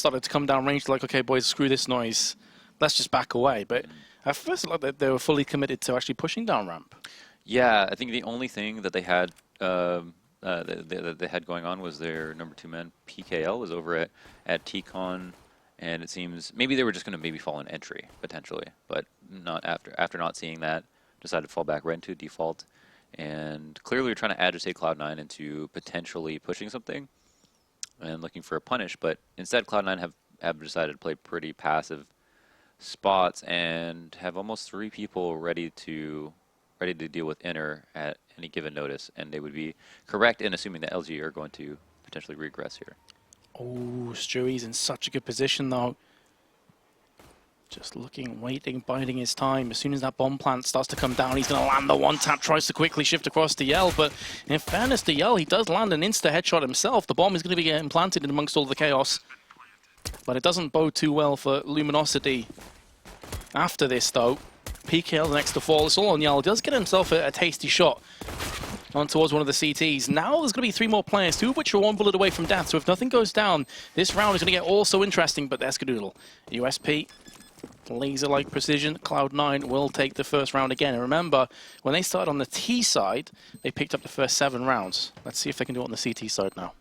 started to come down range, like, okay, boys, screw this noise. Let's just back away. But at first, it looked like they were fully committed to actually pushing down ramp. Yeah, I think the only thing that they had that they had going on was their number 2 man, PKL, was over at T-Con, and it seems maybe they were just going to maybe fall in entry, potentially, but not after not seeing that, decided to fall back right into default, and clearly we're trying to agitate Cloud9 into potentially pushing something and looking for a punish, but instead Cloud9 have decided to play pretty passive spots and have almost 3 people ready to deal with inner at any given notice, and they would be correct in assuming that LG are going to potentially regress here. Oh, Stewie's in such a good position though. Just looking, waiting, biding his time. As soon as that bomb plant starts to come down, he's going to land the one tap, tries to quickly shift across to Yell, but in fairness to Yell, he does land an insta headshot himself. The bomb is going to be getting planted in amongst all the chaos, but it doesn't bode too well for Luminosity. After this though, PKL next to fall. It's all on Yell. He does get himself a tasty shot on towards one of the CTs. Now there's going to be 3 more players, 2 of which are 1 bullet away from death. So if nothing goes down, this round is going to get also interesting. But there's Skadoodle. USP, laser-like precision. Cloud9 will take the first round again. And remember, when they started on the T side, they picked up the first 7 rounds. Let's see if they can do it on the CT side now.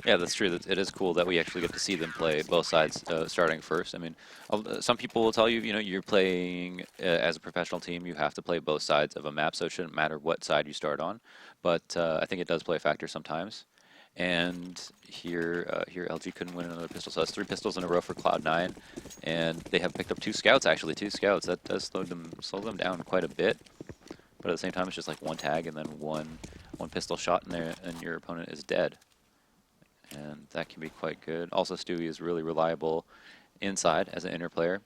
Yeah, that's true. It is cool that we actually get to see them play both sides starting first. I mean, some people will tell you, you're playing as a professional team, you have to play both sides of a map, so it shouldn't matter what side you start on. But I think it does play a factor sometimes. And here LG couldn't win another pistol, so that's 3 pistols in a row for Cloud9. And they have picked up 2 scouts, actually, 2 scouts. That does slow them down quite a bit. But at the same time, it's just like 1 tag and then one pistol shot in there, and your opponent is dead. And that can be quite good. Also, Stewie is really reliable inside as an inner player.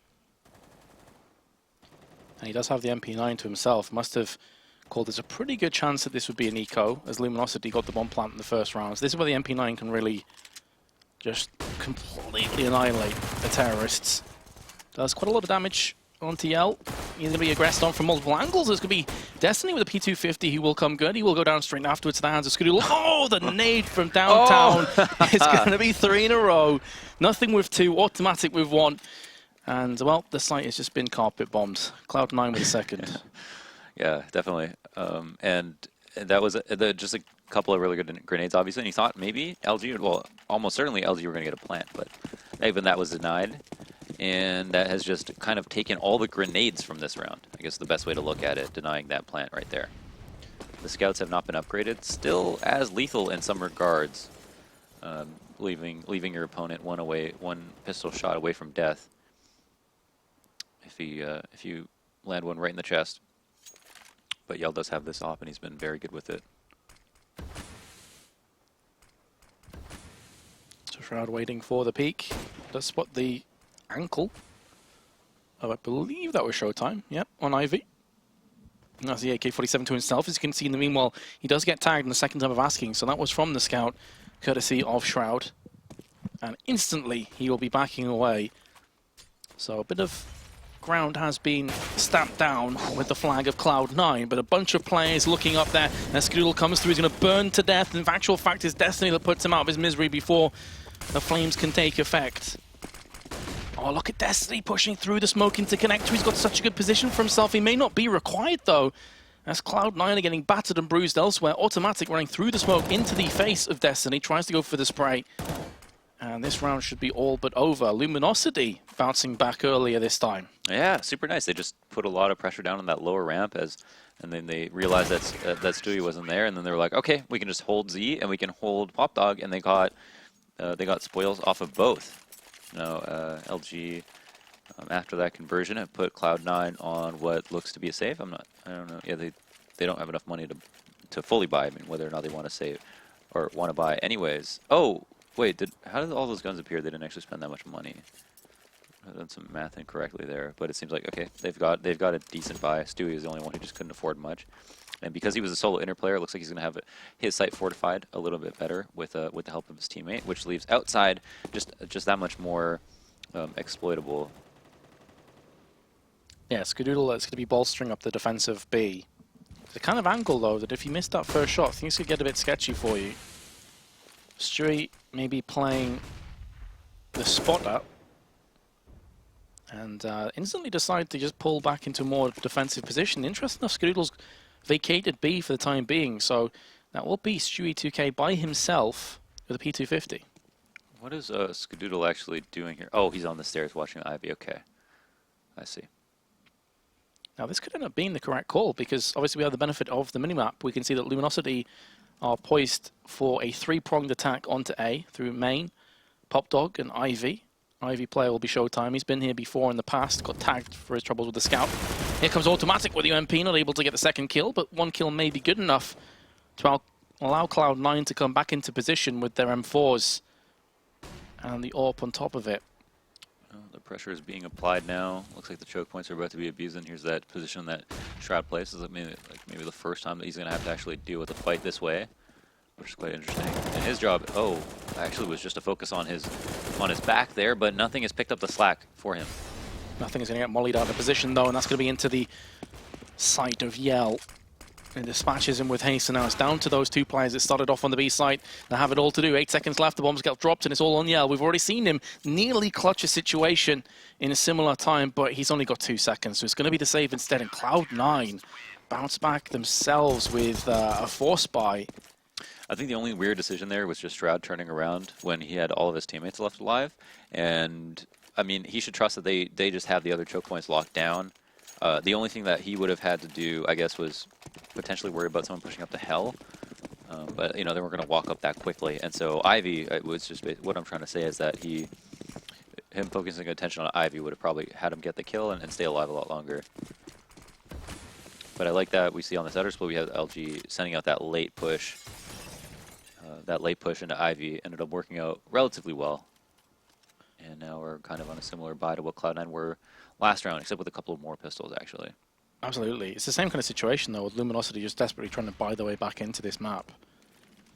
And he does have the MP9 to himself. Must have called this a pretty good chance that this would be an eco, as Luminosity got the bomb plant in the first round. So this is where the MP9 can really just completely annihilate the terrorists. Does quite a lot of damage onto Yell. He's going to be aggressed on from multiple angles. There's going to be Destiny with a P250. He will come good. He will go down straight afterwards to the hands of Skadoodle. Oh, the nade from downtown. It's going to be 3 in a row. Nothing with 2, autimatic with 1. And, well, the site has just been carpet bombed. Cloud9 with a second. Yeah, definitely. And that was just a couple of really good grenades, obviously. And he thought maybe LG, well, almost certainly LG were going to get a plant, but even that was denied. And that has just kind of taken all the grenades from this round. I guess the best way to look at it, denying that plant right there. The scouts have not been upgraded. Still as lethal in some regards, leaving your opponent 1 pistol shot away from death. If you land one right in the chest. But Yell does have this off, and he's been very good with it. So Shroud waiting for the peak. Does spot the ankle. Oh, I believe that was SHOOWTiME. Yep, on Ivy. And that's the AK-47 to himself. As you can see in the meanwhile, he does get tagged in the second time of asking. So that was from the scout, courtesy of Shroud. And instantly, he will be backing away. So a bit of ground has been stamped down with the flag of Cloud9, but a bunch of players looking up there. As Skadoodle comes through, he's going to burn to death. In actual fact, it's Destiny that puts him out of his misery before the flames can take effect. Oh, look at Destiny pushing through the smoke into connector. He's got such a good position for himself. He may not be required, though, as Cloud9 are getting battered and bruised elsewhere. autimatic running through the smoke into the face of Destiny. Tries to go for the spray. And this round should be all but over. Luminosity bouncing back earlier this time. Yeah, super nice. They just put a lot of pressure down on that lower ramp, and then they realized that Stewie wasn't there, and then they were like, okay, we can just hold Z and we can hold Pop Dog, and they got spoils off of both. LG after that conversion, it put Cloud9 on what looks to be a save. I don't know. Yeah, they don't have enough money to fully buy. I mean, whether or not they want to save or want to buy anyways. Oh. Wait, how did all those guns appear? They didn't actually spend that much money. I've done some math incorrectly there, but it seems like, okay, they've got a decent buy. Stewie is the only one who just couldn't afford much. And because he was a solo inner player, it looks like he's going to have his site fortified a little bit better with the help of his teammate, which leaves outside just that much more exploitable. Yeah, Skadoodle is going to be bolstering up the defensive B. The kind of angle, though, that if you missed that first shot, things could get a bit sketchy for you. Stewie maybe playing the spot up. And instantly decide to just pull back into a more defensive position. Interesting enough, Skadoodle's vacated B for the time being, so that will be Stewie2K by himself with a P250. What is Skadoodle actually doing here? Oh, he's on the stairs watching Ivy. Okay, I see. Now this could end up being the correct call, because obviously we have the benefit of the minimap. We can see that Luminosity are poised for a three-pronged attack onto A through main, Popdog, and Ivy. Ivy player will be SHOOWTiME. He's been here before in the past, got tagged for his troubles with the scout. Here comes autimatic with the UMP, not able to get the second kill, but one kill may be good enough to allow Cloud9 to come back into position with their M4s and the AWP on top of it. The pressure is being applied now. Looks like the choke points are about to be abused, and here's that position that Shroud plays. This is maybe the first time that he's going to have to actually deal with a fight this way, which is quite interesting. And his job, actually was just to focus on his back there, but nothing has picked up the slack for him. Nothing is going to get mollied out of position though, and that's going to be into the site of Yell. And dispatches him with haste, and now it's down to those two players that started off on the B site. They have it all to do. 8 seconds left, the bombs get dropped, and it's all on Yell. We've already seen him nearly clutch a situation in a similar time, but he's only got 2 seconds, so it's going to be the save instead. And Cloud9 bounce back themselves with a force buy. I think the only weird decision there was just Shroud turning around when he had all of his teammates left alive. And, I mean, he should trust that they just have the other choke points locked down. The only thing that he would have had to do, I guess, was potentially worry about someone pushing up to hell. But, you know, they weren't going to walk up that quickly. And so Ivy, it was just what I'm trying to say is that him focusing attention on Ivy would have probably had him get the kill and stay alive a lot longer. But I like that we see on this outer split, we have LG sending out that late push. That late push into Ivy ended up working out relatively well. And now we're kind of on a similar buy to what Cloud9 were last round, except with a couple of more pistols, actually. Absolutely. It's the same kind of situation, though, with Luminosity just desperately trying to buy their way back into this map.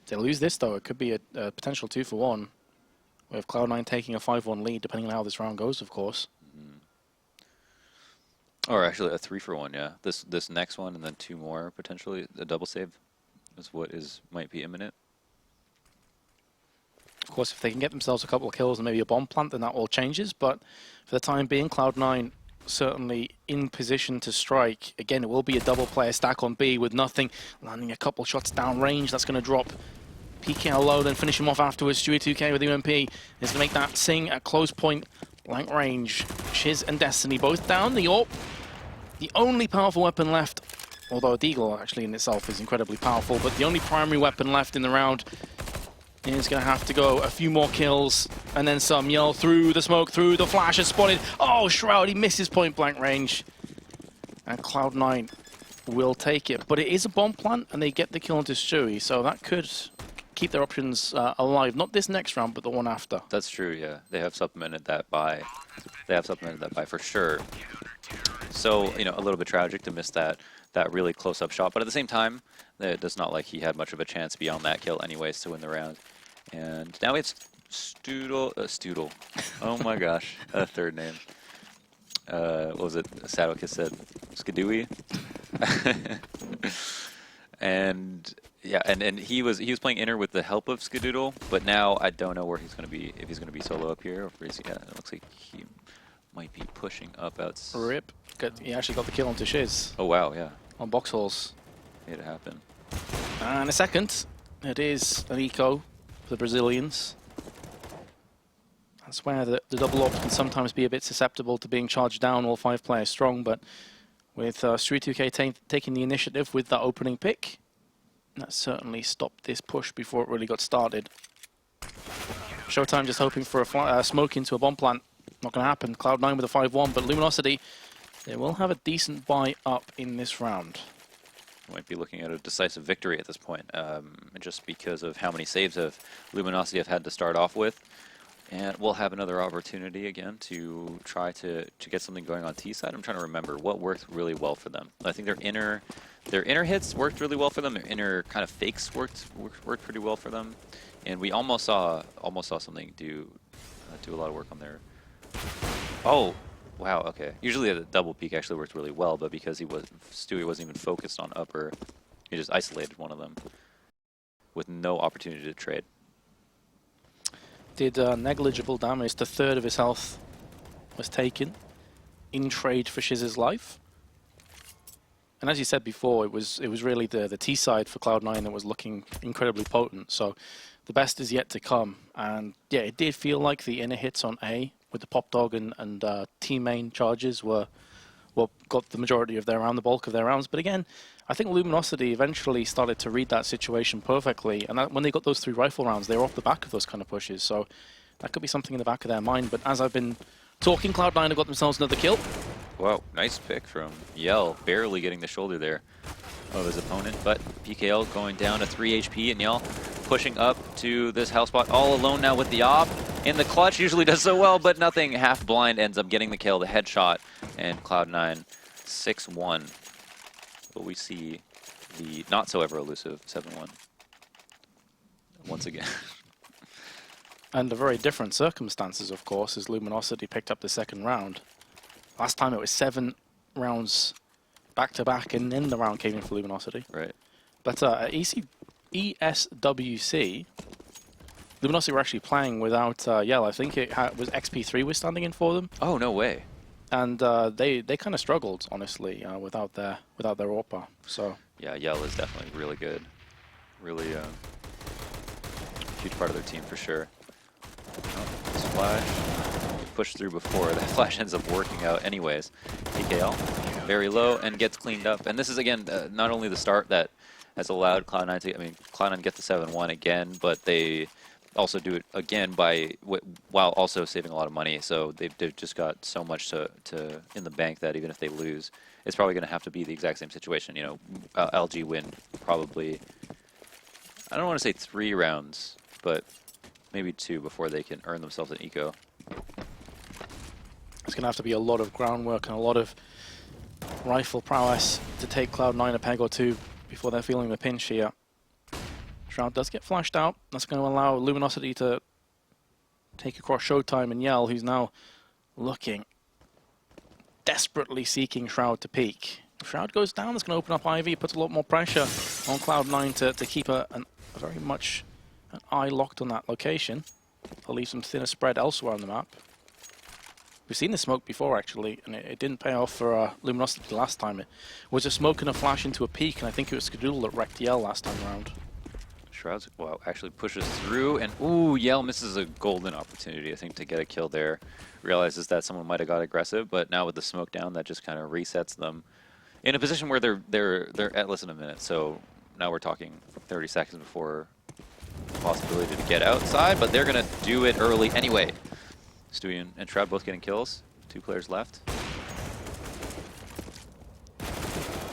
If they lose this, though, it could be a potential 2-for-1, with Cloud9 taking a 5-1 lead, depending on how this round goes, of course. Or actually a 3-for-1, yeah. This next one and then 2 more, potentially. A double save is what might be imminent. Of course, if they can get themselves a couple of kills and maybe a bomb plant, then that all changes. But for the time being, Cloud9 certainly in position to strike. Again, it will be a double player stack on B with nothing. Landing a couple shots down range. That's going to drop PKL low, then finish him off afterwards. Stewie2K with the UMP is going to make that sing at close point, blank range. Shiz and Destiny both down. The AWP, the only powerful weapon left, although Deagle actually in itself is incredibly powerful, but the only primary weapon left in the round is going to have to go a few more kills and then some. Yell through the smoke, through the flash, is spotted. Oh, Shroud, he misses point blank range. And Cloud9 will take it. But it is a bomb plant and they get the kill into Stewie, so that could keep their options alive. Not this next round, but the one after. That's true, yeah. They have supplemented that by. For sure. So, you know, a little bit tragic to miss that really close-up shot, but at the same time, it does not like he had much of a chance beyond that kill anyways to win the round. And now it's Stoodle. Oh my gosh, a third name. What was it? Sadokis said Skadooey. And yeah, and he was playing inner with the help of Skadoodle, but now I don't know where he's going to be, if he's going to be solo up here, or if he's, yeah, it looks like he might be pushing up out. Rip. He actually got the kill onto Shiz. Oh wow, yeah. On box holes. Made it happen. And a second, it is an eco for the Brazilians. That's where the double op can sometimes be a bit susceptible to being charged down, all 5 players strong, but with Stewie2K taking the initiative with that opening pick, that certainly stopped this push before it really got started. SHOOWTiME just hoping for a smoke into a bomb plant. Not going to happen. Cloud9 with a 5-1, but Luminosity, they will have a decent buy up in this round. Might be looking at a decisive victory at this point, just because of how many saves Luminosity have had to start off with. And we'll have another opportunity again to try to get something going on T side. I'm trying to remember what worked really well for them. I think their inner hits worked really well for them. Their inner kind of fakes worked pretty well for them. And we almost saw something do a lot of work on their. Oh, wow. Okay. Usually the double peek actually worked really well, but because Stewie wasn't even focused on upper, he just isolated one of them with no opportunity to trade. did negligible damage. The third of his health was taken in trade for Shiz's life. And as you said before, it was really the T side for Cloud9 that was looking incredibly potent. So the best is yet to come. And yeah, it did feel like the inner hits on A with the Pop Dog and T main charges were what got the majority of their round, the bulk of their rounds. But again, I think Luminosity eventually started to read that situation perfectly. And when they got those 3 rifle rounds, they were off the back of those kind of pushes. So that could be something in the back of their mind. But as I've been talking, Cloud9 have got themselves another kill. Wow, nice pick from Yell, barely getting the shoulder there of his opponent. But PKL going down to 3 HP, and Yell pushing up to this house spot all alone now with the op. In the clutch, usually does so well, but nothing. Half blind ends up getting the kill, the headshot, and Cloud9 6-1. But we see the not so ever elusive 7-1 once again. Under very different circumstances, of course, as Luminosity picked up the second round. Last time it was 7 rounds back-to-back, and then the round came in for Luminosity. Right. But at ESWC, Luminosity were actually playing without Yell. I think it was XP3 was standing in for them. Oh, no way. And they kind of struggled, honestly, without their AWPer. So yeah, Yell is definitely really good. Really huge part of their team for sure. This flash pushed through before. That flash ends up working out anyways. PKL very low and gets cleaned up. And this is again not only the start that has allowed Cloud9 to, I mean, Cloud9 get the 7-1 again, but they also do it again by while also saving a lot of money. So they've just got so much to in the bank that even if they lose, it's probably going to have to be the exact same situation. You know, LG win probably, I don't want to say 3 rounds, but maybe 2 before they can earn themselves an eco. It's going to have to be a lot of groundwork and a lot of rifle prowess to take Cloud9 a peg or 2 before they're feeling the pinch here. Shroud does get flashed out. That's going to allow Luminosity to take across SHOOWTiME and Yell, who's now looking, desperately seeking Shroud to peek. If Shroud goes down, that's going to open up Ivy, puts a lot more pressure on Cloud9 to keep a very much an eye locked on that location. They'll leave some thinner spread elsewhere on the map. We've seen the smoke before, actually, and it didn't pay off for Luminosity last time. It was a smoke and a flash into a peak, and I think it was Skadoodle that wrecked Yell last time around. Shrouds, well, actually pushes through, and ooh, Yell misses a golden opportunity, I think, to get a kill there. Realizes that someone might have got aggressive, but now with the smoke down, that just kind of resets them in a position where they're at less than a minute. So now we're talking 30 seconds before the possibility to get outside, but they're gonna do it early anyway. Stewie and Shroud both getting kills. 2 players left.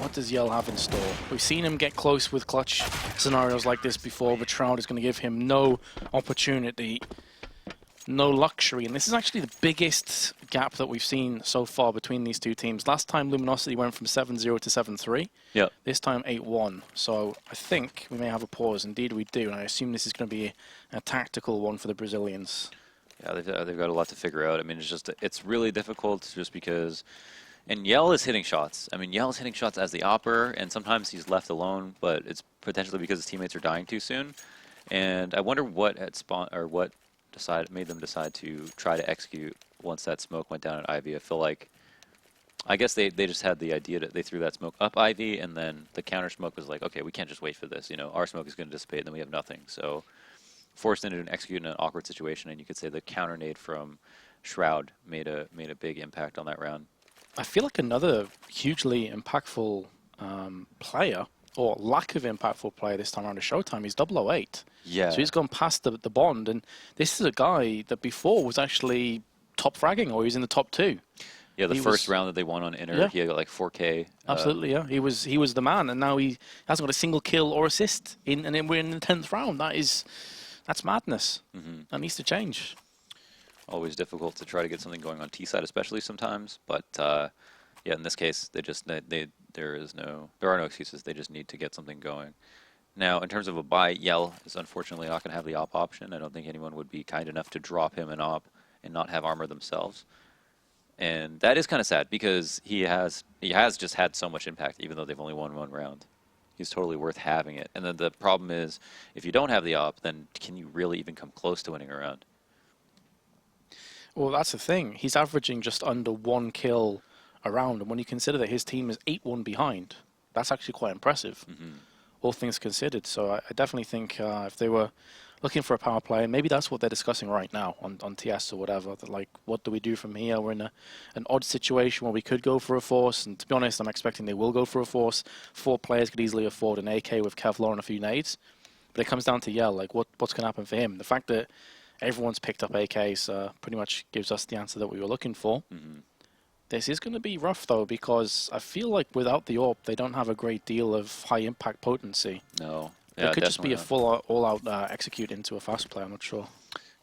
What does Yell have in store? We've seen him get close with clutch scenarios like this before, but Shroud is going to give him no opportunity, no luxury. And this is actually the biggest gap that we've seen so far between these two teams. Last time Luminosity went from 7-0 to 7-3. Yep. This time 8-1. So I think we may have a pause. Indeed we do. And I assume this is going to be a tactical one for the Brazilians. Yeah, they've got a lot to figure out. I mean, it's really difficult just because, and Yell is hitting shots. I mean, Yell is hitting shots as the opper, and sometimes he's left alone, but it's potentially because his teammates are dying too soon. And I wonder what made them decide to try to execute once that smoke went down at Ivy. I feel like, I guess they just had the idea that they threw that smoke up Ivy, and then the counter smoke was like, okay, we can't just wait for this. You know, our smoke is going to dissipate, and then we have nothing. So forced into an execute in an awkward situation, and you could say the counter nade from Shroud made a big impact on that round. I feel like another hugely impactful player, or lack of impactful player this time around is SHOOWTiME. He's 008. Yeah. So he's gone past the bond, and this is a guy that before was actually top fragging, or he was in the top 2. Yeah, the first round that they won on Inner, yeah. he got like 4K. Absolutely, yeah. He was the man, and now he hasn't got a single kill or assist, and then we're in the 10th round. That's madness. That needs to change. Always difficult to try to get something going on T side, especially sometimes. But yeah, in this case, there are no excuses. They just need to get something going. Now, in terms of a buy, Yell is unfortunately not going to have the op option. I don't think anyone would be kind enough to drop him an op and not have armor themselves. And that is kind of sad because he has just had so much impact, even though they've only won 1 round. He's totally worth having it. And then the problem is, if you don't have the op, then can you really even come close to winning a round? Well, that's the thing. He's averaging just under 1 kill a round, and when you consider that his team is 8-1 behind, that's actually quite impressive, all things considered. So I definitely think if they were looking for a power play, and maybe that's what they're discussing right now on TS or whatever, that like, what do we do from here? We're in an odd situation where we could go for a force, and to be honest, I'm expecting they will go for a force. 4 players could easily afford an AK with Kevlar and a few nades, but it comes down to Yell, like what's going to happen for him? The fact that everyone's picked up AKs pretty much gives us the answer that we were looking for. This is going to be rough, though, because I feel like without the AWP, they don't have a great deal of high-impact potency. No. Yeah, it could just be a full all-out execute into a fast play, I'm not sure.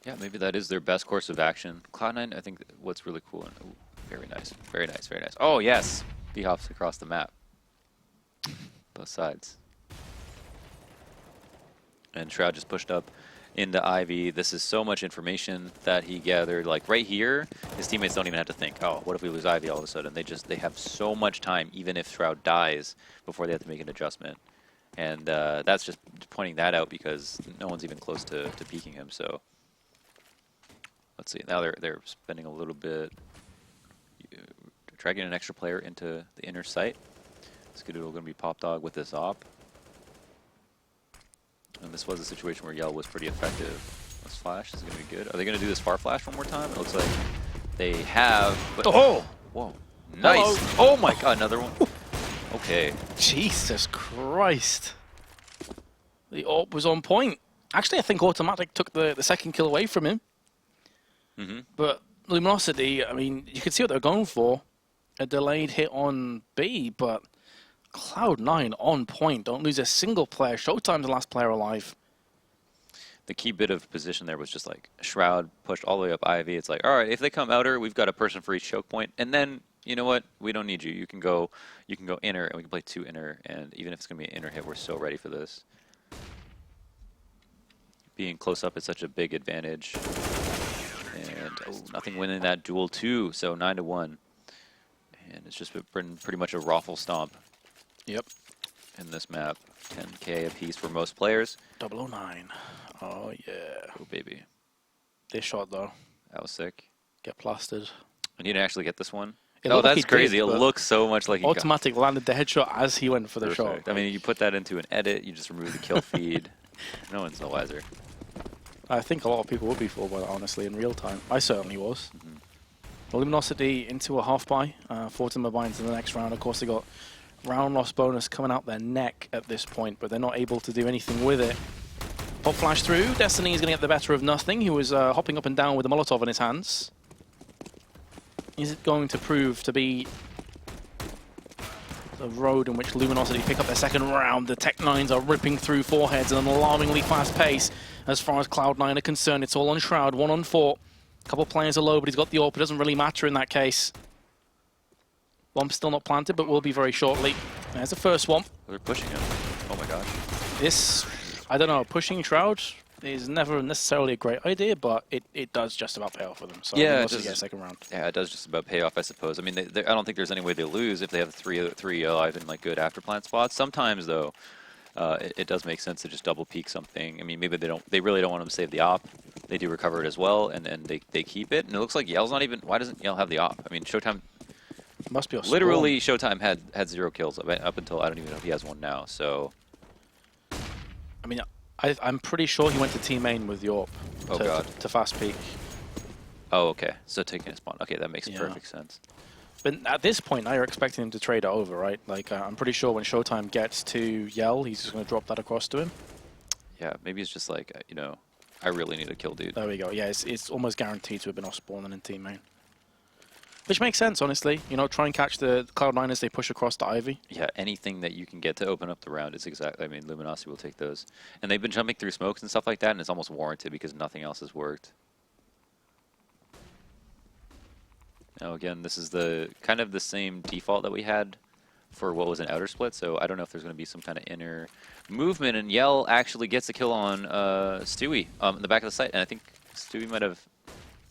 Yeah, maybe that is their best course of action. Cloud9, I think what's really cool, and very nice, very nice, very nice. Oh, yes! B-hops across the map. Both sides. And Shroud just pushed up into Ivy. This is so much information that he gathered. Like right here, his teammates don't even have to think, oh, what if we lose Ivy all of a sudden? They have so much time, even if Shroud dies, before they have to make an adjustment. And that's just pointing that out because no one's even close to peeking him. So let's see. Now they're spending a little bit, dragging an extra player into the inner site. Skadoodle going to be Pop Dog with this op. And this was a situation where Yell was pretty effective. This flash is going to be good. Are they going to do this far flash one more time? It looks like they have. But oh! Whoa. Nice. Hello. Oh my god, another one. Okay. Jesus Christ. The AWP was on point. Actually, I think autimatic took the second kill away from him. But Luminosity, I mean, you can see what they're going for. A delayed hit on B, but Cloud9 on point. Don't lose a single player. SHOOWTiME's the last player alive. The key bit of position there was just like Shroud pushed all the way up Ivy. It's like, all right, if they come outer, we've got a person for each choke point. And then, you know what? We don't need you. You can go inner, and we can play 2 inner. And even if it's going to be an inner hit, we're so ready for this. Being close up is such a big advantage. And nothing winning that duel too. So 9-1. And it's just been pretty much a raffle stomp. Yep. In this map. 10K apiece for most players. 009. Oh, yeah. Oh, baby. This shot, though. That was sick. Get plastered. And you didn't actually get this one? Oh, that's crazy. It looks so much like he autimatic landed the headshot as he went for the shot. I mean, you put that into an edit, you just remove the kill feed. No one's no wiser. I think a lot of people would be fooled by that, honestly, in real time. I certainly was. Luminosity into a half buy. 4-timber buy into the next round. Of course, they got round loss bonus coming out their neck at this point, but they're not able to do anything with it. Pop flash through. Destiny is going to get the better of nothing. He was hopping up and down with a Molotov in his hands. Is it going to prove to be the road in which Luminosity pick up their second round? The Tech-9s are ripping through foreheads at an alarmingly fast pace. As far as Cloud9 are concerned, it's all on Shroud, 1 on 4. A couple players are low, but he's got the AWP. It doesn't really matter in that case. Bomb's still not planted, but will be very shortly. There's the first one. They're pushing him. Oh my gosh. This, I don't know, pushing Shroud is never necessarily a great idea, but it does just about pay off for them. So yeah, it does get a second round. Yeah, it does just about pay off, I suppose. I mean, I don't think there's any way they lose if they have three alive in like good afterplant spots. Sometimes though, it does make sense to just double peek something. I mean, maybe they really don't want them to save the op. They do recover it as well, and they keep it. And it looks like Yell's not even. Why doesn't Yell have the op? I mean, SHOOWTiME. Must be a literally SHOOWTiME had 0 kills up until I don't even know if he has one now. So. I mean, I'm pretty sure he went to team main with Yorp to fast peek. Oh, okay. So taking a spawn. Okay, that makes perfect sense. But at this point, now you're expecting him to trade it over, right? Like, I'm pretty sure when SHOOWTiME gets to Yell, he's just going to drop that across to him. Yeah, maybe it's just like, you know, I really need a kill, dude. There we go. Yeah, it's almost guaranteed to have been off spawn and in team main. Which makes sense, honestly. You know, try and catch the Cloud9 as they push across to Ivy. Yeah, anything that you can get to open up the round is exactly... I mean, Luminosity will take those. And they've been jumping through smokes and stuff like that, and it's almost warranted because nothing else has worked. Now, again, this is the kind of the same default that we had for what was an outer split, so I don't know if there's going to be some kind of inner movement, and Yell actually gets a kill on Stewie in the back of the site, and I think Stewie might have...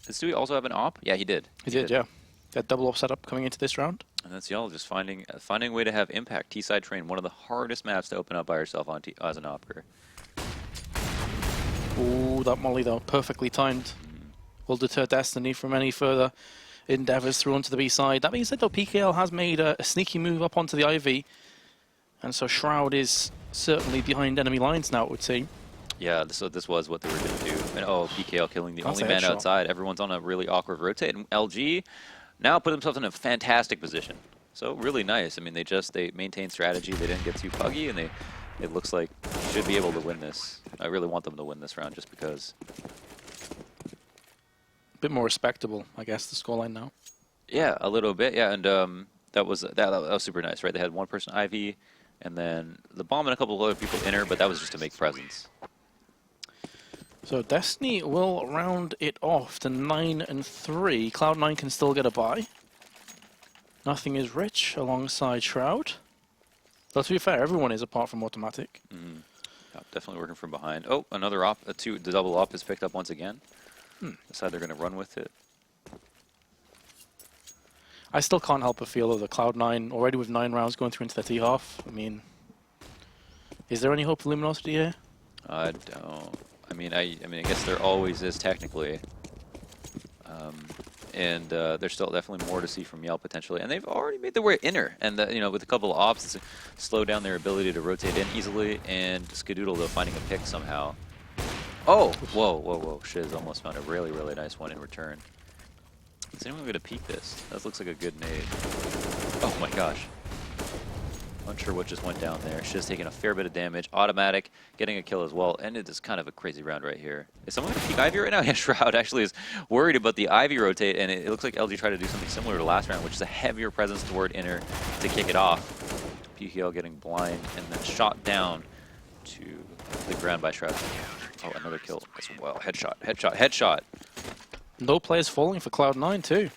Did Stewie also have an op? Yeah, he did. He did, yeah. That double off setup coming into this round. And that's Yell just finding a way to have impact. T-side train, one of the hardest maps to open up by yourself on as an operator. Ooh, that molly though, perfectly timed. will deter Destiny from any further endeavors through onto the B side. That being said, though, PKL has made a sneaky move up onto the Ivy, and so Shroud is certainly behind enemy lines now, it would seem. Yeah, so this was what they were going to do. And oh, PKL killing the only man headshot. outside. Everyone's on a really awkward rotate, and LG now put themselves in a fantastic position. So really nice. I mean, they maintained strategy. They didn't get too puggy, and it looks like they should be able to win this. I really want them to win this round just because. A bit more respectable, I guess, the scoreline now. Yeah, a little bit. Yeah, and that was super nice, right? They had one person Ivy, and then the bomb and a couple of other people inner, but that was just to make presence. So Destiny will round it off to 9-3. Cloud9 can still get a bye. Nothing is rich alongside Shroud. But to be fair, everyone is apart from autimatic. Mm-hmm. Yeah, definitely working from behind. Oh, another op, the double op is picked up once again. Decide they're going to run with it. I still can't help but feel though that Cloud9 already with 9 rounds going through into the T-half. I mean, is there any hope for Luminosity here? I don't. I mean, I guess there always is technically, and there's still definitely more to see from Yell potentially. And they've already made their way inner, and you know, with a couple of ops, slow down their ability to rotate in easily. And Skadoodle though finding a pick somehow. Oh, whoa! Shiz almost found a really nice one in return. Is anyone going to peek this? That looks like a good nade. Oh my gosh. Unsure what just went down there. Shiz taking a fair bit of damage. Autimatic getting a kill as well. And it is kind of a crazy round right here. Is someone going to peek Ivy right now? Yeah, Shroud actually is worried about the Ivy rotate. And it looks like LG tried to do something similar to last round, which is a heavier presence toward inner to kick it off. PKL getting blind and then shot down to the ground by Shroud. Oh, another kill as well. Headshot. No players falling for Cloud9 too.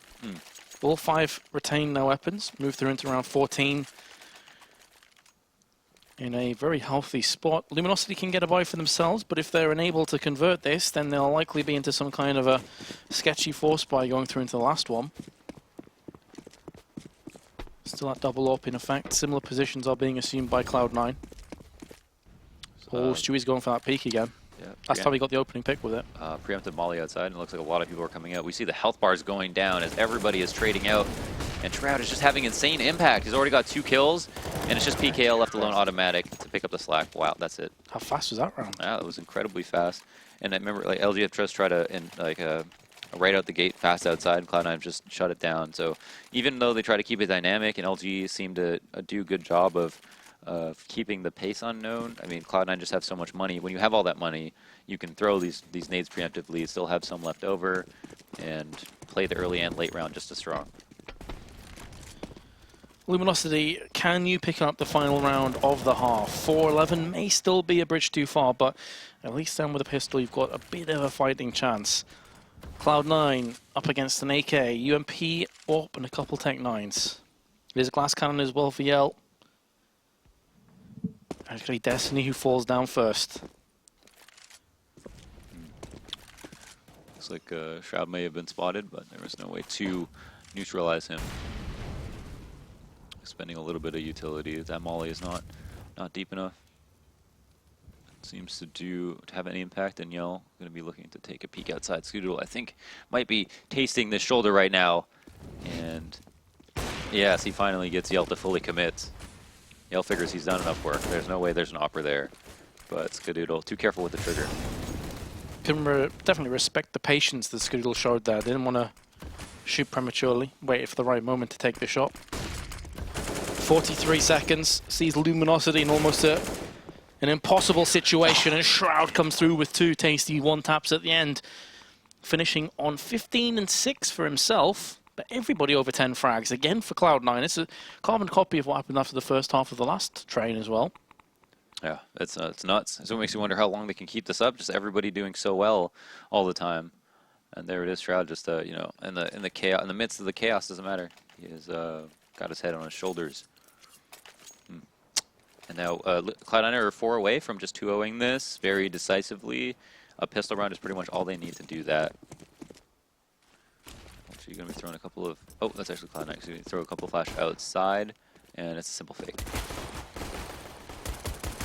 All 5 retain their weapons. Move through into round 14. In a very healthy spot. Luminosity can get a buy for themselves, but if they're unable to convert this, then they'll likely be into some kind of a sketchy force buy going through into the last one. Still at double up in effect. Similar positions are being assumed by Cloud9. Oh, Stewie's going for that peak again. Yeah, last time he got the opening pick with it. Preemptive molly outside, and it looks like a lot of people are coming out. We see the health bars going down as everybody is trading out. And Shroud is just having insane impact. He's already got 2 kills, and it's just PKL left alone autimatic to pick up the slack. Wow, that's it. How fast was that round? Yeah, it was incredibly fast. And I remember like LG just tried to right out the gate fast outside. Cloud9 just shut it down. So even though they try to keep it dynamic, and LG seemed to do a good job of keeping the pace unknown. I mean, Cloud9 just have so much money. When you have all that money, you can throw these nades preemptively, still have some left over, and play the early and late round just as strong. Luminosity, can you pick up the final round of the half? 4-11 may still be a bridge too far, but at least then with a pistol you've got a bit of a fighting chance. Cloud9 up against an AK, UMP, AWP, and a couple Tech 9s. There's a glass cannon as well for Yell. Actually, Destiny who falls down first. Looks like Shroud may have been spotted, but there was no way to neutralize him. Spending a little bit of utility. That molly is not deep enough. Seems to have any impact, and Yell going to be looking to take a peek outside. Skadoodle, I think, might be tasting the shoulder right now. And yes, he finally gets Yell to fully commit. Yell figures he's done enough work. There's no way there's an opera there. But Skadoodle, too careful with the trigger. Can definitely respect the patience that Skadoodle showed there. Didn't want to shoot prematurely. Waited for the right moment to take the shot. 43 seconds, sees Luminosity in almost an impossible situation, and Shroud comes through with 2 tasty 1-taps at the end, finishing on 15 and 6 for himself, but everybody over 10 frags again for Cloud9. It's a carbon copy of what happened after the first half of the last train as well. Yeah, it's nuts. So it makes you wonder how long they can keep this up. Just everybody doing so well all the time, and there it is. Shroud just you know, in the chaos, in the midst of the chaos, doesn't matter. He has got his head on his shoulders. And now Cloud9 are 4 away from just 2-0ing this very decisively. A pistol round is pretty much all they need to do that. Actually, you're going to be throwing a couple of... Oh, that's actually Cloud9. So you throw a couple of flash outside, and it's a simple fake.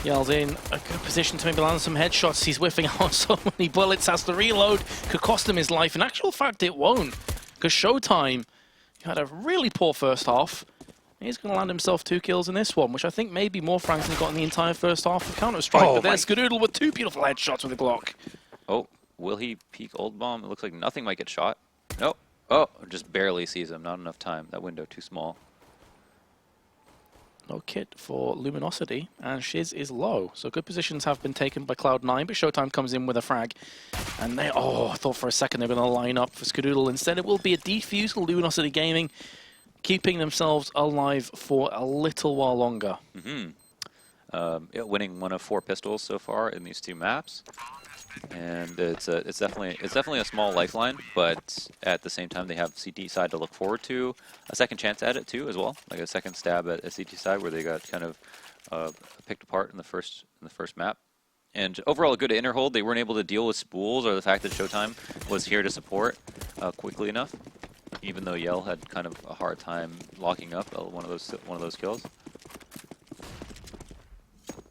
Yell's in a good position to maybe land some headshots. He's whiffing out so many bullets, has to reload. Could cost him his life. In actual fact, it won't. Because SHOOWTiME had a really poor first half. He's going to land himself 2 kills in this one, which I think maybe more Frank than he got in the entire first half of Counter-Strike. Oh, but there's Skadoodle with 2 beautiful headshots with a Glock. Oh, will he peek Old Bomb? It looks like nothing might get shot. Nope. Oh, just barely sees him. Not enough time. That window too small. No kit for Luminosity, and Shiz is low. So good positions have been taken by Cloud9, but SHOOWTiME comes in with a frag. And they, I thought for a second they were going to line up for Skadoodle. Instead, it will be a defuse for Luminosity Gaming, keeping themselves alive for a little while longer. Winning 1 of 4 pistols so far in these 2 maps. And it's definitely a small lifeline, but at the same time they have CT side to look forward to. A second chance at it too, as well, like a second stab at CT side where they got kind of picked apart in the first map. And overall, a good inner hold. They weren't able to deal with spools or the fact that SHOOWTiME was here to support quickly enough, even though Yell had kind of a hard time locking up one of those kills.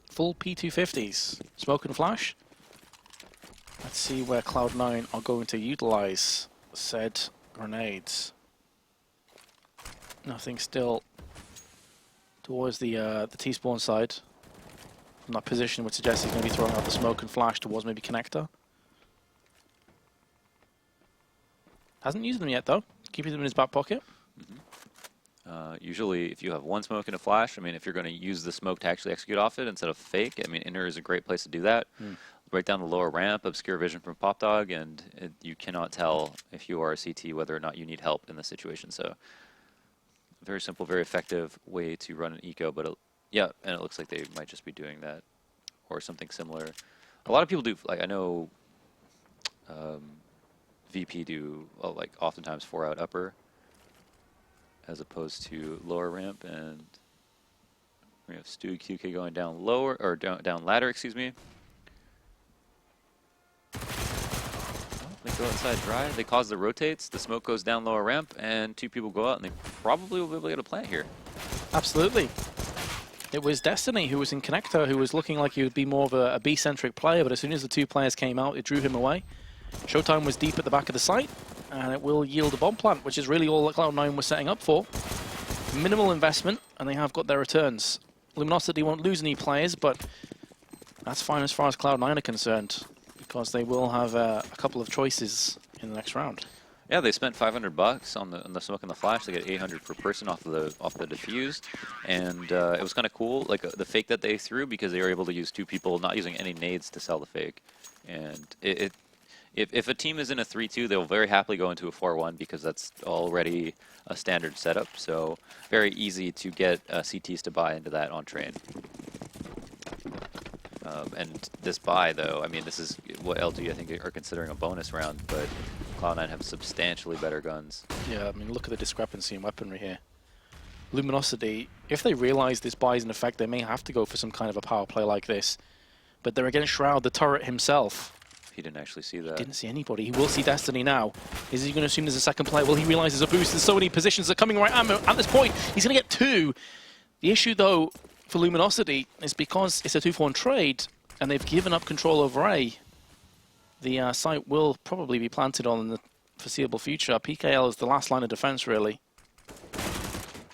Full P250s, smoke and flash. Let's see where Cloud9 are going to utilize said grenades. Nothing still towards the T-spawn side. From that position would suggest he's going to be throwing out the smoke and flash towards maybe connector. Hasn't used them yet though, keeping them in his back pocket. Usually if you have 1 smoke and a flash, I mean, if you're going to use the smoke to actually execute off it instead of fake, I mean, inner is a great place to do that. Right down the lower ramp, obscure vision from PopDog, and you cannot tell if you are a CT whether or not you need help in this situation. So, very simple, very effective way to run an eco. But yeah, and it looks like they might just be doing that or something similar. A lot of people do, like I know VP do, well, like oftentimes 4 out upper as opposed to lower ramp, and we have Stewie2K going down lower or down ladder, excuse me. They go outside dry, they cause the rotates, the smoke goes down lower ramp, and 2 people go out, and they probably will be able to get a plant here. Absolutely. It was Destiny who was in connector, who was looking like he would be more of a B-centric player, but as soon as the 2 players came out, it drew him away. SHOOWTiME was deep at the back of the site, and it will yield a bomb plant, which is really all that Cloud9 was setting up for. Minimal investment, and they have got their returns. Luminosity won't lose any players, but that's fine as far as Cloud9 are concerned, because they will have a couple of choices in the next round. Yeah, they spent $500 on the smoke and the flash. They get 800 per person off the diffuse, and it was kind of cool, like the fake that they threw, because they were able to use 2 people, not using any nades to sell the fake. And if a team is in a 3-2, they'll very happily go into a 4-1 because that's already a standard setup. So very easy to get CTs to buy into that on train. And this buy, though, I mean, this is what LG, I think, are considering a bonus round, but Cloud9 have substantially better guns. Yeah, I mean, look at the discrepancy in weaponry here. Luminosity, if they realize this buy is in effect, they may have to go for some kind of a power play like this. But they're against Shroud, the turret himself. He didn't actually see that. He didn't see anybody. He will see Destiny now. Is he going to assume there's a second player? Will he realize there's a boost? There's so many positions that are coming right at this point. He's going to get 2. The issue, though, for Luminosity is because it's a 2-for-1 trade, and they've given up control over A. The site will probably be planted on in the foreseeable future. PKL is the last line of defense, really.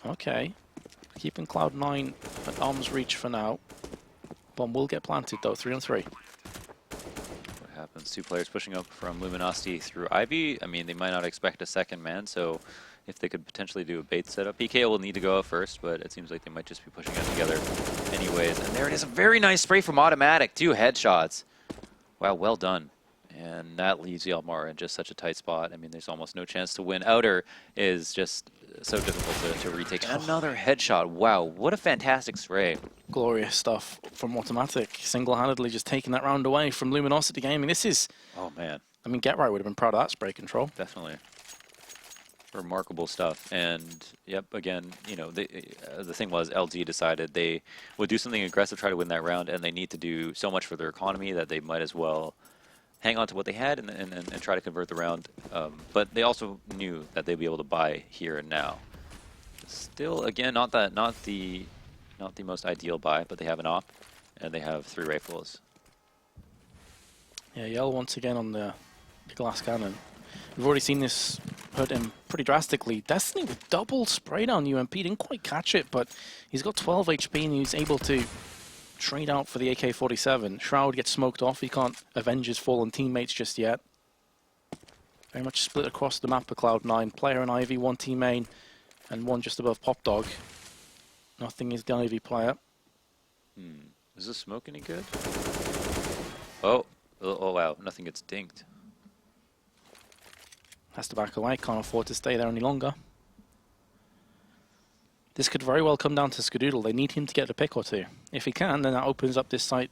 Okay. Keeping Cloud9 at arm's reach for now. Bomb will get planted, though. 3-on-3. What happens? 2 players pushing up from Luminosity through Ivy. I mean, they might not expect a second man, so if they could potentially do a bait setup. PKL will need to go out first, but it seems like they might just be pushing out together anyways. And there it is, a very nice spray from autimatic. 2 headshots. Wow, well done. And that leaves Yelmar in just such a tight spot. I mean, there's almost no chance to win. Outer is just so difficult to retake. And another headshot. Wow, what a fantastic spray. Glorious stuff from autimatic. Single-handedly just taking that round away from Luminosity Gaming. This is... Oh, man. I mean, Get Right would have been proud of that spray control. Definitely. Remarkable stuff. And, yep, again, you know, the thing was LG decided they would do something aggressive, try to win that round, and they need to do so much for their economy that they might as well hang on to what they had and try to convert the round. But they also knew that they'd be able to buy here and now. Still, again, not the most ideal buy, but they have an op. and they have 3 rifles. Yeah, Yell once again on the glass cannon. We've already seen this hurt him pretty drastically. Destiny with double spray down UMP, didn't quite catch it, but he's got 12 HP and he's able to trade out for the AK-47. Shroud gets smoked off, he can't avenge his fallen teammates just yet. Very much split across the map for Cloud9. Player and Ivy, 1 team main, and 1 just above Pop Dog. Nothing is the Ivy player. Is this smoke any good? Oh wow, nothing gets dinked. Has to back away, can't afford to stay there any longer. This could very well come down to Skadoodle. They need him to get a pick or 2. If he can, then that opens up this site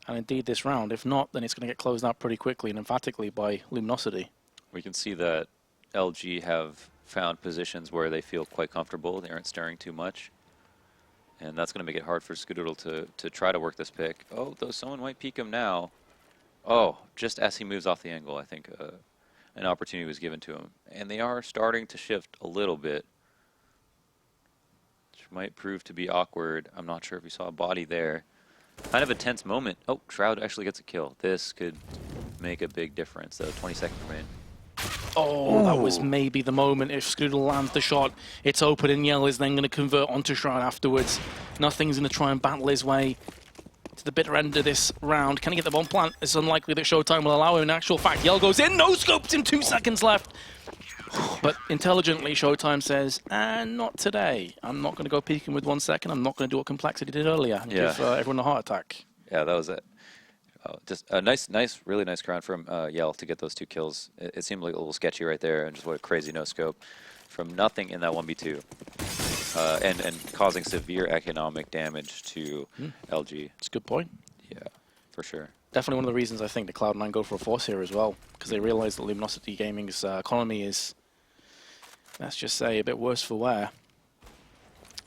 and indeed this round. If not, then it's going to get closed out pretty quickly and emphatically by Luminosity. We can see that LG have found positions where they feel quite comfortable. They aren't stirring too much. And that's going to make it hard for Skadoodle to try to work this pick. Oh, though someone might peek him now. Oh, just as he moves off the angle, I think an opportunity was given to him. And they are starting to shift a little bit, which might prove to be awkward. I'm not sure if we saw a body there. Kind of a tense moment. Oh, Shroud actually gets a kill. This could make a big difference, though. 20-second remain. Oh, that was maybe the moment. If Skadoodle lands the shot, it's open and Yell is then going to convert onto Shroud afterwards. Nothing's going to try and battle his way to the bitter end of this round. Can he get the bomb plant? It's unlikely that SHOOWTiME will allow him. In actual fact, Yell goes in, no scopes him, 2 seconds left. But intelligently, SHOOWTiMe says, not today. I'm not going to go peeking with 1 second. I'm not going to do what Complexity did earlier and give everyone a heart attack. Yeah, that was it. Just a really nice round from Yell to get those 2 kills. It seemed like a little sketchy right there, and just what a crazy no-scope from nothing in that 1v2. And causing severe economic damage to LG. That's a good point. Yeah, for sure. Definitely one of the reasons I think the Cloud9 go for a force here as well, because they realize that Luminosity Gaming's economy is, let's just say, a bit worse for wear.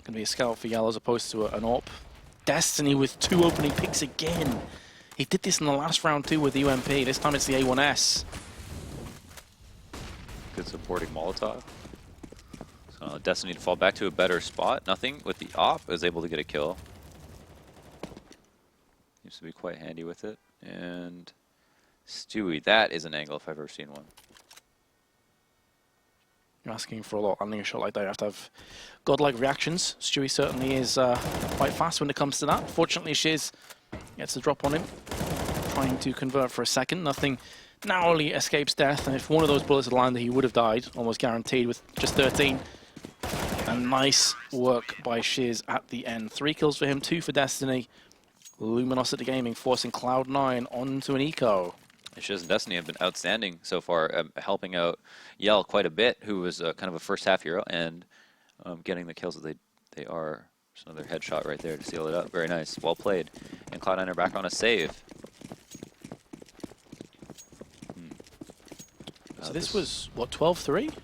Going to be a scout for Yell as opposed to an AWP. Destiny with 2 opening picks again. He did this in the last round too with the UMP. This time it's the A1S. Good supporting Molotov. So Destiny to fall back to a better spot. Nothing with the AWP is able to get a kill. Seems to be quite handy with it. And Stewie, that is an angle if I've ever seen one. You're asking for a lot. Landing a shot like that, you have to have godlike reactions. Stewie certainly is quite fast when it comes to that. Fortunately, Shiz gets a drop on him, trying to convert for a second. Nothing narrowly escapes death, and if one of those bullets had landed, he would have died, almost guaranteed with just 13. And nice work by Shiz at the end. 3 kills for him, 2 for Destiny. Luminosity Gaming forcing Cloud9 onto an eco. Shiz and Destiny have been outstanding so far, helping out Yell quite a bit, who was kind of a first-half hero, and getting the kills that they are. Just another headshot right there to seal it up. Very nice. Well played. And Cloud9 are back on a save. So this was, what, 12-3 at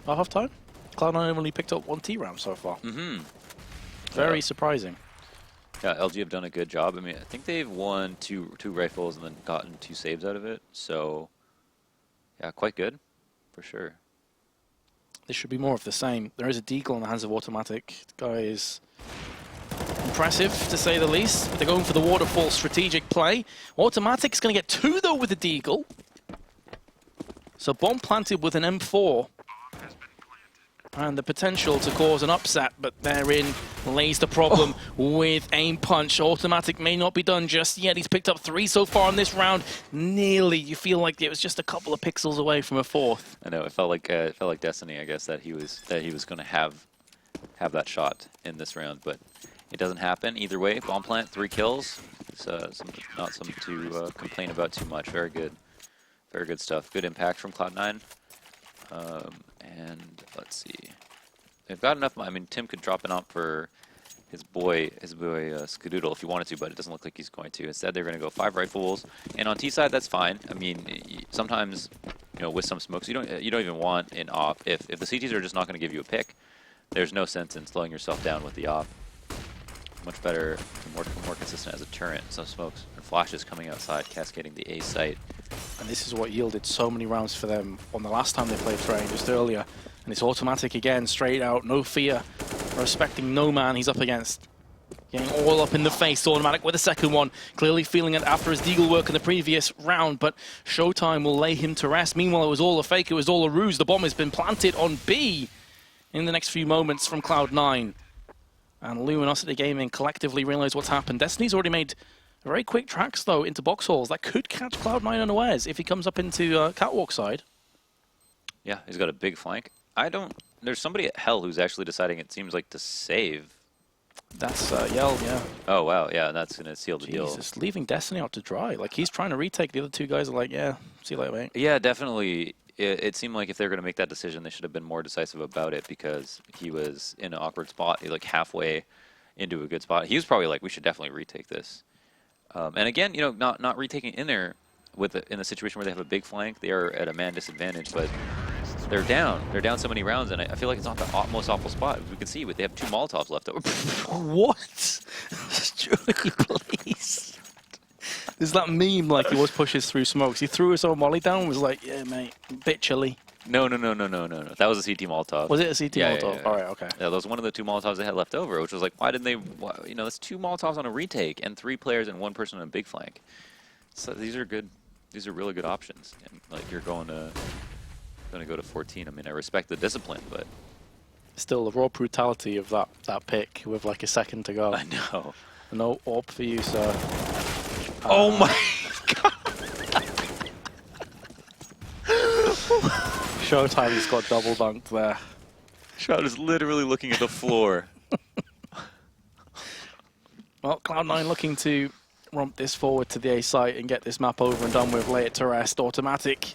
half-time? Cloud9 only picked up 1 T-round so far. Very surprising. Yeah, LG have done a good job. I mean, I think they've won two rifles and then gotten 2 saves out of it. So, yeah, quite good, for sure. This should be more of the same. There is a deagle in the hands of autimatic. The guy is impressive, to say the least. But they're going for the waterfall strategic play. autimatic's going to get 2, though, with the deagle. So bomb planted with an M4. And the potential to cause an upset, but therein lays the problem with aim punch. autimatic may not be done just yet. He's picked up 3 so far in this round. Nearly, you feel like it was just a couple of pixels away from a 4th. I know, it felt like Destiny, I guess, that he was going to have that shot in this round, but it doesn't happen either way. Bomb plant, 3 kills. It's not something to complain about too much. Very good stuff. Good impact from Cloud9. And let's see, they've got enough. I mean, Tim could drop it out for his boy Skadoodle if he wanted to, but it doesn't look like he's going to. Instead, they're going to go 5 rifles, and on T side, that's fine. I mean, sometimes, you know, with some smokes, you don't even want an op. If the CTs are just not going to give you a pick, there's no sense in slowing yourself down with the op. Much better, more consistent as a turret. So smokes and flashes coming outside, cascading the A site. And this is what yielded so many rounds for them on the last time they played Train, just earlier. And it's autimatic again, straight out, no fear, respecting no man he's up against. Getting all up in the face, autimatic with the second one. Clearly feeling it after his deagle work in the previous round, but SHOOWTiME will lay him to rest. Meanwhile, it was all a fake, it was all a ruse. The bomb has been planted on B in the next few moments from Cloud9. And Luminosity Gaming collectively realize what's happened. Destiny's already made very quick tracks, though, into box halls. That could catch Cloud9 unawares if he comes up into catwalk side. Yeah, he's got a big flank. There's somebody at Hell who's actually deciding, it seems like, to save. That's Yell, yeah. Oh, wow, yeah, that's going to seal the deal. Jesus, leaving Destiny out to dry. Like, he's trying to retake. The other two guys are like, yeah, see you later, mate. Yeah, definitely. It seemed like if they were going to make that decision, they should have been more decisive about it because he was in an awkward spot, like halfway into a good spot. He was probably like, we should definitely retake this. And again, you know, not retaking in there in a situation where they have a big flank, they are at a man disadvantage, but they're down. They're down so many rounds, and I feel like it's not the most awful spot. We can see, but they have 2 Molotovs left over. What? Please. There's that meme, like, he always pushes through smokes. He threw his own molly down and was like, yeah, mate, bit chilly. No. That was a CT Molotov. Was it a CT Molotov? Yeah. All right, okay. Yeah, that was one of the 2 Molotovs they had left over, which was like, why didn't they, you know, that's 2 Molotovs on a retake and 3 players and 1 person on a big flank. So these are good, these are really good options. And like, you're going to go to 14. I mean, I respect the discipline, but Still, the raw brutality of that pick with like a second to go. I know. No AWP for you, sir. Oh my god! SHOOWTiME has got double dunked there. Shroud is literally looking at the floor. Well, Cloud9 looking to romp this forward to the A site and get this map over and done with, lay it to rest, autimatic.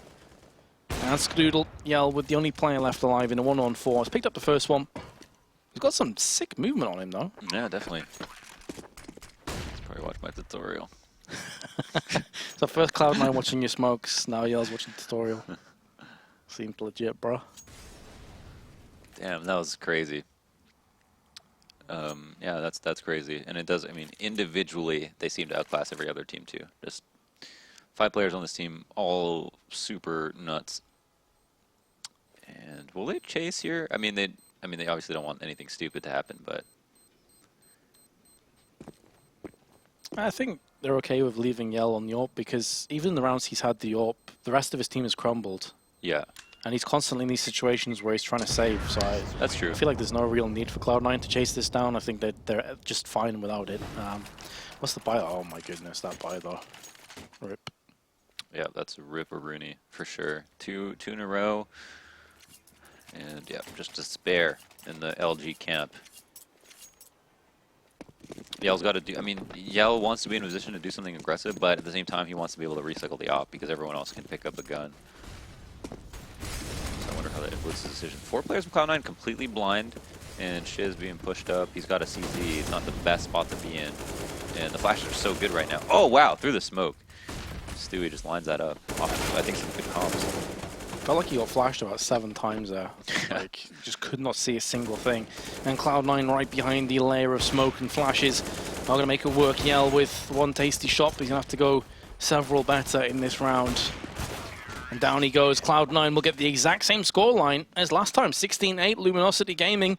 And Skadoodle, Yell with the only player left alive in a 1-on-4. He's picked up the first one. He's got some sick movement on him, though. Yeah, definitely. Let's probably watch my tutorial. So first Cloud9 watching your smokes, now Yell's watching the tutorial. Seems legit, bro. Damn, that was crazy. Yeah, that's crazy. And it does, I mean, individually, they seem to outclass every other team, too. Just 5 players on this team, all super nuts. And will they chase here? I mean, they obviously don't want anything stupid to happen, but I think they're okay with leaving Yell on the AWP because even in the rounds he's had the AWP, the rest of his team has crumbled. yeah, And he's constantly in these situations where he's trying to save, so that's true. I feel like there's no real need for Cloud9 to chase this down. I think that they're just fine without it. What's the buy? Oh my goodness, that buy though. Rip. Yeah, that's a rip-a-rooney for sure. Two in a row. And yeah, just despair in the LG camp. Yell's got to do, I mean, Yell wants to be in a position to do something aggressive, but at the same time, he wants to be able to recycle the op because everyone else can pick up a gun. So I wonder how that influences the decision. 4 players from Cloud9 completely blind, and Shiz being pushed up. He's got a CZ. It's not the best spot to be in. And the flashes are so good right now. Oh, wow, through the smoke. Stewie just lines that up. I think some good comps. Felt like he got flashed about 7 times there. Like, just could not see a single thing. And Cloud9 right behind the layer of smoke and flashes. Not going to make it work. Yell with 1 tasty shot, but he's going to have to go several better in this round. And down he goes. Cloud9 will get the exact same scoreline as last time. 16-8. Luminosity Gaming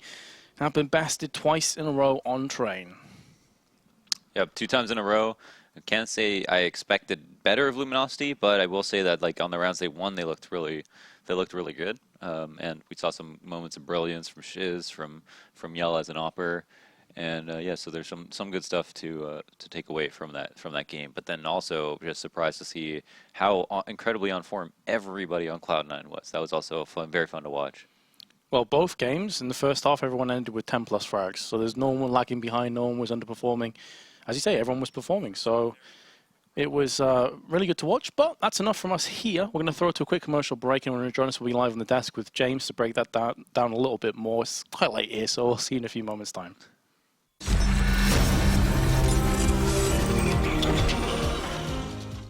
have been bested twice in a row on train. Yep, 2 times in a row. I can't say I expected better of Luminosity, but I will say that like on the rounds they won, they looked really good. And we saw some moments of brilliance from Shiz, from Yell as an opper, and yeah, so there's some good stuff to take away from that game. But then also just surprised to see how incredibly on form everybody on Cloud9 was. That was also very fun to watch. Well, both games in the first half, everyone ended with 10+ frags, so there's no one lagging behind, no one was underperforming. As you say, everyone was performing, so it was really good to watch. But that's enough from us here. We're going to throw it to a quick commercial break, and we're going to join us. We'll be live on the desk with James to break that down a little bit more. It's quite late here, so we'll see you in a few moments' time.